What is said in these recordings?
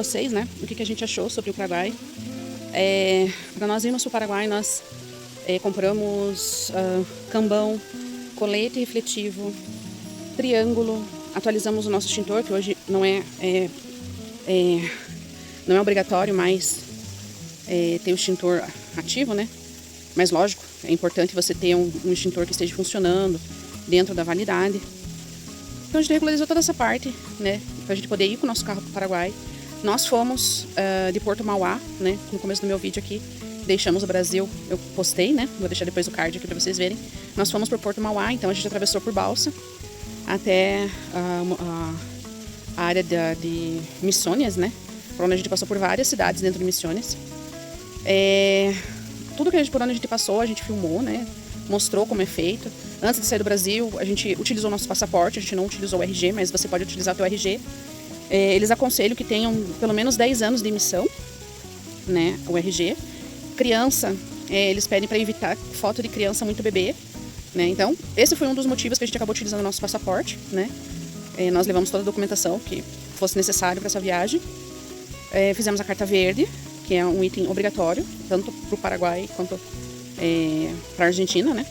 vocês, né, o que a gente achou sobre o Paraguai. Para nós irmos para o Paraguai, nós compramos cambão, colete refletivo, triângulo, atualizamos o nosso extintor, que hoje não é obrigatório mais ter o extintor ativo, né? Mas lógico, é importante você ter um extintor que esteja funcionando dentro da validade. Então a gente regularizou toda essa parte, né? Para a gente poder ir com o nosso carro para o Paraguai. Nós fomos de Porto Mauá, né? No começo do meu vídeo aqui, deixamos o Brasil, eu postei, né? Vou deixar depois o card aqui para vocês verem. Nós fomos para Porto Mauá, então a gente atravessou por balsa até a área de Misiones, né? Por onde a gente passou por várias cidades dentro de Misiones. Tudo por onde a gente passou, a gente filmou, né? Mostrou como é feito. Antes de sair do Brasil, a gente utilizou nosso passaporte, a gente não utilizou o RG, mas você pode utilizar o teu RG. Eles aconselham que tenham pelo menos 10 anos de emissão, né? O RG. Criança, eles pedem para evitar foto de criança muito bebê, né? Então, esse foi um dos motivos que a gente acabou utilizando o nosso passaporte, né? Nós levamos toda a documentação que fosse necessário para essa viagem. Fizemos a carta verde, que é um item obrigatório, tanto para o Paraguai quanto para a Argentina, né?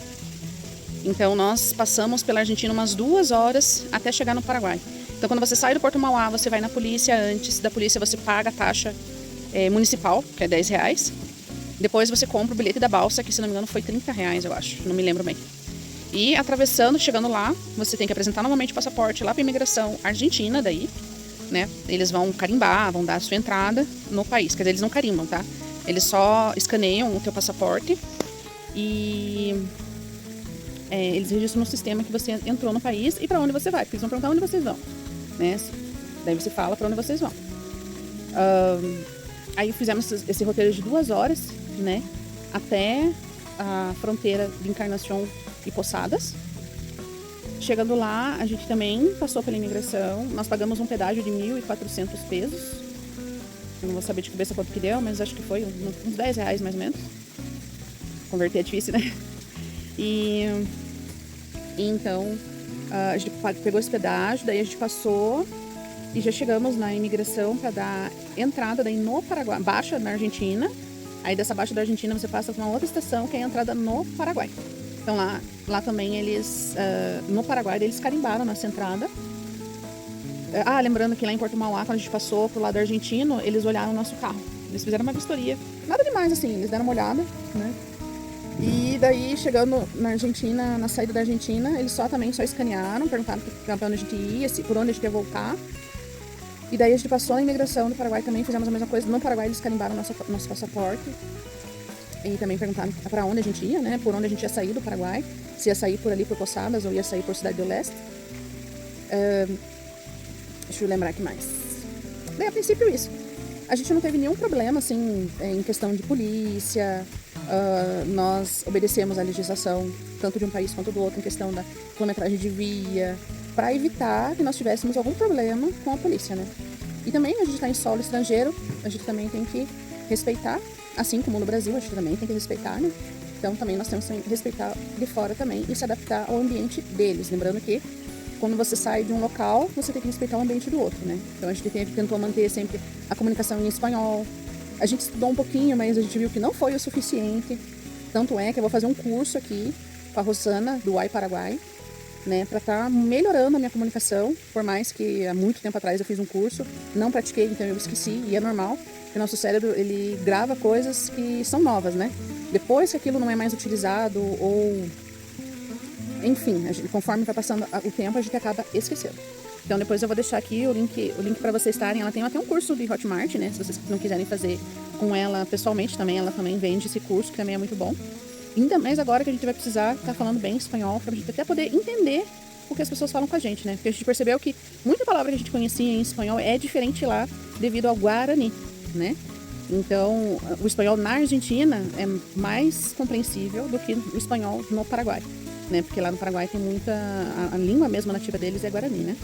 Então, nós passamos pela Argentina umas 2 horas até chegar no Paraguai. Então, quando você sai do Porto Mauá, você vai na polícia. Antes da polícia, você paga a taxa municipal, que é R$10. Depois, você compra o bilhete da balsa, que, se não me engano, foi R$30, eu acho. Não me lembro bem. E, atravessando, chegando lá, você tem que apresentar novamente o passaporte lá para a imigração argentina, daí, né? Eles vão carimbar, vão dar a sua entrada no país. Quer dizer, eles não carimbam, tá? Eles só escaneiam o teu passaporte e eles registram no sistema que você entrou no país e para onde você vai. Porque eles vão perguntar onde vocês vão, né? Daí você fala para onde vocês vão. Aí fizemos esse roteiro de 2 horas, né? Até a fronteira de Encarnação e Posadas. Chegando lá, a gente também passou pela imigração. Nós pagamos um pedágio de 1.400 pesos. Eu não vou saber de cabeça quanto que deu, mas acho que foi uns R$10 mais ou menos. Converter é difícil, né? E então a gente pegou esse pedágio, daí a gente passou e já chegamos na imigração para dar entrada daí no Paraguai, baixa na Argentina. Aí dessa baixa da Argentina você passa para uma outra estação que é a entrada no Paraguai. Então lá também eles, no Paraguai, eles carimbaram nessa entrada. Lembrando que lá em Porto Mauá, quando a gente passou pro lado argentino, eles olharam o nosso carro. Eles fizeram uma vistoria. Nada demais assim, eles deram uma olhada, né? E daí, chegando na Argentina, na saída da Argentina, eles só escanearam, perguntaram para onde a gente ia, por onde a gente ia voltar. E daí a gente passou na imigração do Paraguai também, fizemos a mesma coisa. No Paraguai eles carimbaram nosso passaporte. E também perguntaram para onde a gente ia, né? Por onde a gente ia sair do Paraguai. Se ia sair por ali, por Posadas, ou ia sair por Cidade do Leste. Deixa eu lembrar aqui mais. Daí, a princípio, isso. A gente não teve nenhum problema, assim, em questão de polícia. Nós obedecemos a legislação, tanto de um país quanto do outro, em questão da quilometragem de via, para evitar que nós tivéssemos algum problema com a polícia, né? E também, a gente está em solo estrangeiro, a gente também tem que respeitar, assim como no Brasil, a gente também tem que respeitar, né? Então, também nós temos que respeitar de fora também e se adaptar ao ambiente deles. Lembrando que, quando você sai de um local, você tem que respeitar o ambiente do outro, né? Então, a gente tentou manter sempre a comunicação em espanhol. A gente estudou um pouquinho, mas a gente viu que não foi o suficiente. Tanto é que eu vou fazer um curso aqui com a Rosana, do UAI Paraguai, né, para estar melhorando a minha comunicação. Por mais que há muito tempo atrás eu fiz um curso, não pratiquei, então eu esqueci, e é normal, porque o nosso cérebro, ele grava coisas que são novas, né? Depois que aquilo não é mais utilizado, ou enfim, conforme vai passando o tempo, a gente acaba esquecendo. Então depois eu vou deixar aqui o link para vocês estarem. Ela tem até um curso de Hotmart, né? Se vocês não quiserem fazer com ela pessoalmente também, ela também vende esse curso, que também é muito bom. Ainda mais agora que a gente vai precisar estar falando bem espanhol, para a gente até poder entender o que as pessoas falam com a gente, né? Porque a gente percebeu que muita palavra que a gente conhecia em espanhol é diferente lá devido ao Guarani, né? Então, o espanhol na Argentina é mais compreensível do que o espanhol no Paraguai, né? Porque lá no Paraguai tem muita... A língua mesmo nativa deles é Guarani, né?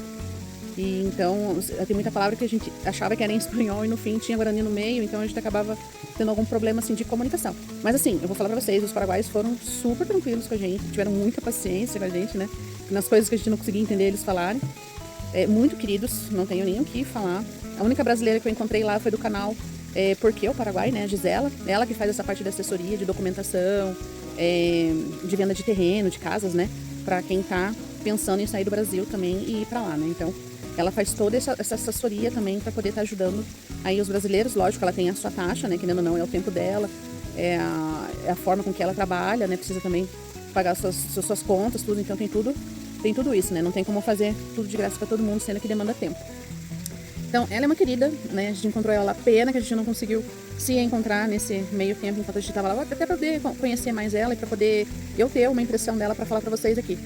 E então, tem muita palavra que a gente achava que era em espanhol e no fim tinha Guarani no meio, então a gente acabava tendo algum problema assim de comunicação. Mas assim, eu vou falar pra vocês, os paraguaios foram super tranquilos com a gente, tiveram muita paciência com a gente, né? Nas coisas que a gente não conseguia entender eles falarem. Muito queridos, não tenho nem o que falar. A única brasileira que eu encontrei lá foi do canal Porque o Paraguai, né, a Gisela. Ela que faz essa parte da assessoria, de documentação, de venda de terreno, de casas, né, para quem tá pensando em sair do Brasil também e ir para lá, né. Então, ela faz toda essa assessoria também para poder estar ajudando aí os brasileiros. Lógico, ela tem a sua taxa, né, querendo ou não, é o tempo dela, é a forma com que ela trabalha, né, precisa também pagar suas contas, tudo, então tem tudo isso, né, não tem como fazer tudo de graça para todo mundo, sendo que demanda tempo. Então, ela é uma querida, né, a gente encontrou ela, pena que a gente não conseguiu se encontrar nesse meio tempo enquanto a gente estava lá, até para poder conhecer mais ela e para poder eu ter uma impressão dela para falar para vocês aqui.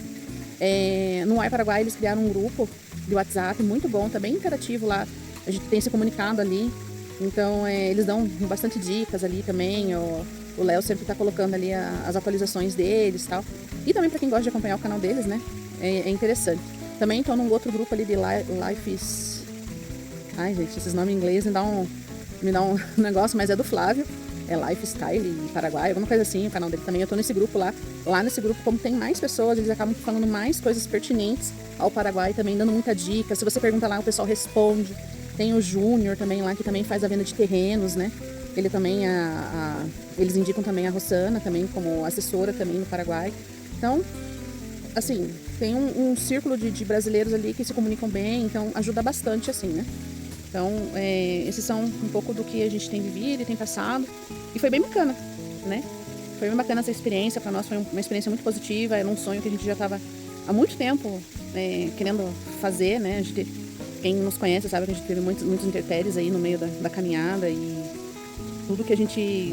No Uai Paraguai eles criaram um grupo de WhatsApp muito bom, tá bem interativo lá, a gente tem se comunicado ali, então eles dão bastante dicas ali também, o Léo sempre está colocando ali as atualizações deles e tal, e também para quem gosta de acompanhar o canal deles, né, é interessante. Também estou num outro grupo ali de Lifes. Ai, gente, esses nomes em inglês me dá um negócio, mas é do Flávio. É Lifestyle Paraguai, alguma coisa assim, o canal dele também. Eu tô nesse grupo lá. Lá nesse grupo, como tem mais pessoas, eles acabam falando mais coisas pertinentes ao Paraguai, também dando muita dica. Se você pergunta lá, o pessoal responde. Tem o Júnior também lá, que também faz a venda de terrenos, né? Ele também, eles indicam também a Rosana, também como assessora também no Paraguai. Então, assim, tem um círculo de brasileiros ali que se comunicam bem, então ajuda bastante, assim, né? Então, esses são um pouco do que a gente tem vivido e tem passado. E foi bem bacana, né? Foi bem bacana essa experiência. Para nós foi uma experiência muito positiva. Era um sonho que a gente já estava há muito tempo querendo fazer, né? Quem nos conhece sabe que a gente teve muitos intempéries aí no meio da caminhada. E tudo que a gente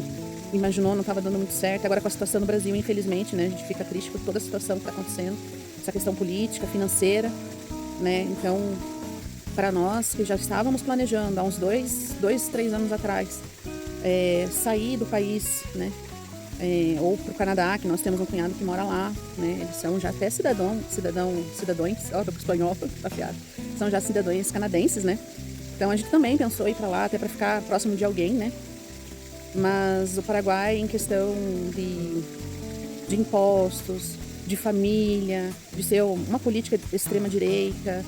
imaginou não estava dando muito certo. Agora com a situação no Brasil, infelizmente, né? A gente fica triste por toda a situação que está acontecendo. Essa questão política, financeira, né? Então, para nós que já estávamos planejando há uns 3 anos atrás sair do país, né, ou para o Canadá, que nós temos um cunhado que mora lá, né, eles são já até cidadãos, ó, tô pro espanhol, tá afiado, são já cidadãos canadenses, né, então a gente também pensou em ir para lá até para ficar próximo de alguém, né, mas o Paraguai em questão de impostos, de família, de ser uma política de extrema direita.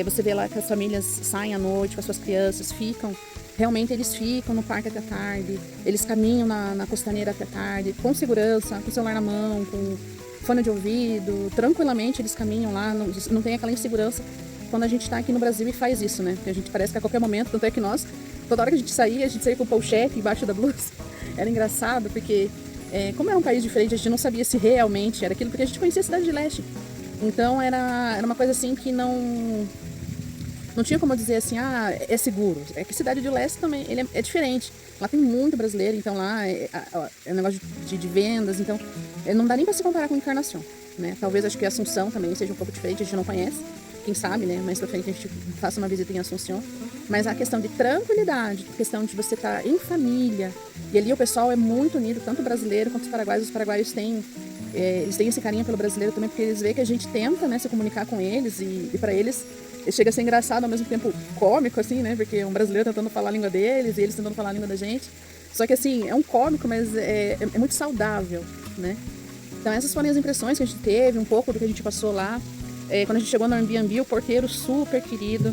Você vê lá que as famílias saem à noite com as suas crianças, realmente eles ficam no parque até tarde, eles caminham na costaneira até tarde, com segurança, com o celular na mão, com fone de ouvido, tranquilamente eles caminham lá, não tem aquela insegurança quando a gente está aqui no Brasil e faz isso, né? Porque a gente parece que a qualquer momento, tanto é que nós, toda hora que a gente saía com o pochete embaixo da blusa. Era engraçado, porque como era um país diferente, a gente não sabia se realmente era aquilo, porque a gente conhecia a Cidade de Leste. Então era uma coisa assim que não tinha como dizer assim, é seguro. É que Cidade de Leste também ele é diferente. Lá tem muito brasileiro, então lá é um negócio de vendas, então não dá nem para se comparar com Encarnação, né? Talvez acho que Assunção também seja um pouco diferente, a gente não conhece, quem sabe, né? Mais pra frente a gente faça uma visita em Assunção. Mas a questão de tranquilidade, a questão de você estar em família, e ali o pessoal é muito unido, tanto o brasileiro quanto os paraguaios têm eles têm esse carinho pelo brasileiro também, porque eles veem que a gente tenta, né, se comunicar com eles e para eles chega a ser engraçado, ao mesmo tempo cômico, assim, né, porque um brasileiro tentando falar a língua deles e eles tentando falar a língua da gente. Só que, assim, é um cômico, mas é muito saudável, né. Então essas foram as impressões que a gente teve, um pouco do que a gente passou lá. Quando a gente chegou no Airbnb, o porteiro super querido,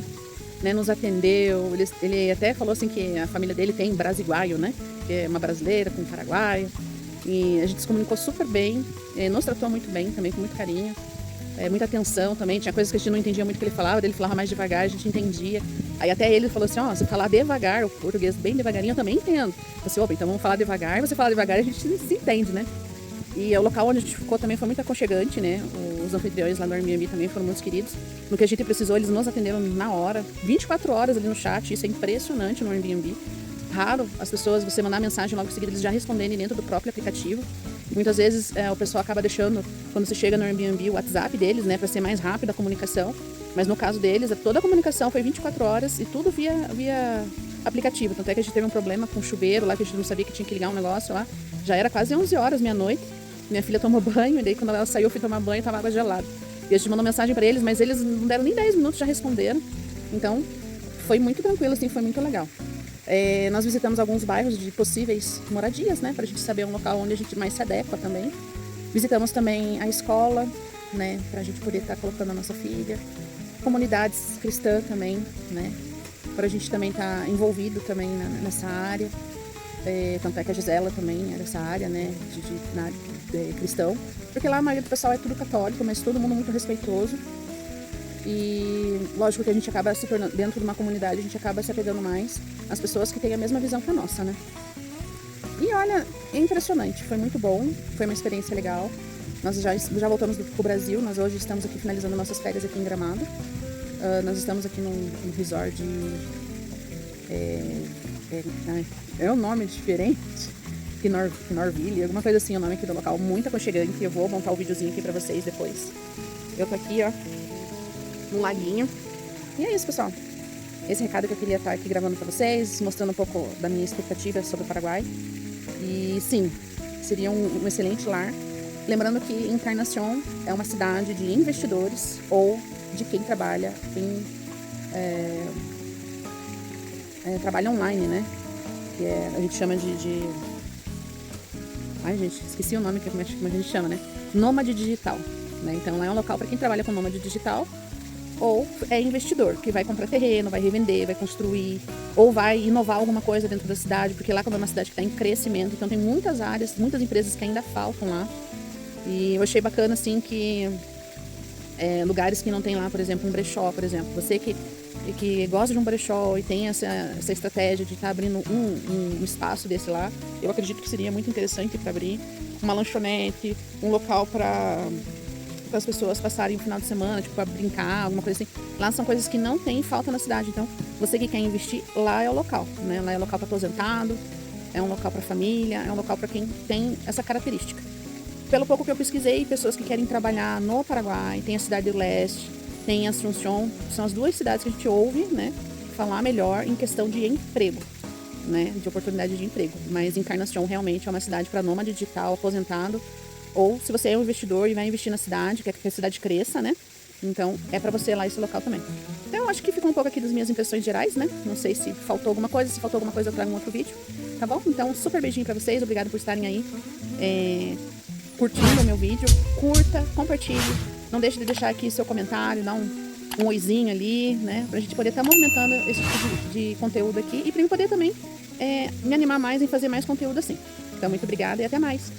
né, nos atendeu. Ele até falou assim que a família dele tem brasiguaio, né, que é uma brasileira com paraguaio. E a gente se comunicou super bem, nos tratou muito bem também, com muito carinho, muita atenção também. Tinha coisas que a gente não entendia muito o que ele falava, ele falava mais devagar, a gente entendia. Aí até ele falou assim, você falar devagar, o português bem devagarinho, eu também entendo. Eu falei, opa, então vamos falar devagar, você fala devagar, a gente se entende, né? E o local onde a gente ficou também foi muito aconchegante, né? Os anfitriões lá no Airbnb também foram muito queridos. No que a gente precisou, eles nos atenderam na hora, 24 horas ali no chat, isso é impressionante no Airbnb. Raro as pessoas, você mandar mensagem logo em seguida, eles já responderem dentro do próprio aplicativo. Muitas vezes o pessoal acaba deixando, quando você chega no Airbnb, o WhatsApp deles, né, para ser mais rápida a comunicação. Mas no caso deles, toda a comunicação foi 24 horas e tudo via aplicativo. Tanto é que a gente teve um problema com o chuveiro lá, que a gente não sabia que tinha que ligar um negócio lá. Já era quase 11 horas, meia-noite. Minha filha tomou banho, e daí quando ela saiu, eu fui tomar banho e tava água gelada. E a gente mandou mensagem para eles, mas eles não deram nem 10 minutos, já responderam. Então, foi muito tranquilo, assim, foi muito legal. Nós visitamos alguns bairros de possíveis moradias, né, pra gente saber um local onde a gente mais se adequa também. Visitamos também a escola, né, pra gente poder estar colocando a nossa filha. Comunidades cristãs também, né. para a gente também estar envolvido também nessa área. Tanto é que a Gisela também é dessa área, né, na área de cristão, porque lá a maioria do pessoal é tudo católico, mas todo mundo muito respeitoso. E lógico que a gente acaba se tornando, dentro de uma comunidade, a gente acaba se apegando mais às pessoas que têm a mesma visão que a nossa, né? E olha, é impressionante, foi muito bom, foi uma experiência legal. Nós já voltamos pro Brasil, nós hoje estamos aqui finalizando nossas férias aqui em Gramado. Nós estamos aqui num resort é um nome diferente, Norville, alguma coisa assim, o nome aqui do local, muito aconchegante. Eu vou montar o videozinho aqui pra vocês depois. Eu tô aqui, ó, num laguinho. E é isso, pessoal. Esse recado que eu queria estar aqui gravando pra vocês, mostrando um pouco da minha expectativa sobre o Paraguai. E sim, seria um excelente lar. Lembrando que Encarnación é uma cidade de investidores ou de quem trabalha trabalho online, né? Que a gente chama ai, gente, esqueci o nome como a gente chama, né? Nômade digital, né? Então lá é um local para quem trabalha com nômade digital ou é investidor, que vai comprar terreno, vai revender, vai construir ou vai inovar alguma coisa dentro da cidade, porque lá como é uma cidade que está em crescimento, então tem muitas áreas, muitas empresas que ainda faltam lá. E eu achei bacana, assim, que lugares que não tem lá, por exemplo, um brechó, por exemplo. Você que gosta de um brechó e tem essa estratégia de estar abrindo um espaço desse lá, eu acredito que seria muito interessante para abrir uma lanchonete, um local para as pessoas passarem o final de semana, tipo, para brincar, alguma coisa assim. Lá são coisas que não tem falta na cidade, então você que quer investir, lá é o local, né? Lá é o local para aposentado, é um local para família, é um local para quem tem essa característica. Pelo pouco que eu pesquisei, pessoas que querem trabalhar no Paraguai, tem a Cidade do Leste, tem Asunción, são as duas cidades que a gente ouve, né, falar melhor em questão de emprego, né, de oportunidade de emprego. Mas Encarnación realmente é uma cidade para nômade digital, aposentado, ou se você é um investidor e vai investir na cidade, quer que a cidade cresça, né, então é para você ir lá esse local também. Então acho que ficou um pouco aqui das minhas impressões gerais, né, não sei se faltou alguma coisa, se faltou alguma coisa eu trago um outro vídeo, tá bom? Então super beijinho para vocês, obrigado por estarem aí, curtindo o meu vídeo, curta, compartilhe, não deixe de deixar aqui seu comentário, dá um oizinho ali, né, pra gente poder estar movimentando esse tipo de conteúdo aqui e pra eu poder também me animar mais em fazer mais conteúdo assim. Então, muito obrigada e até mais!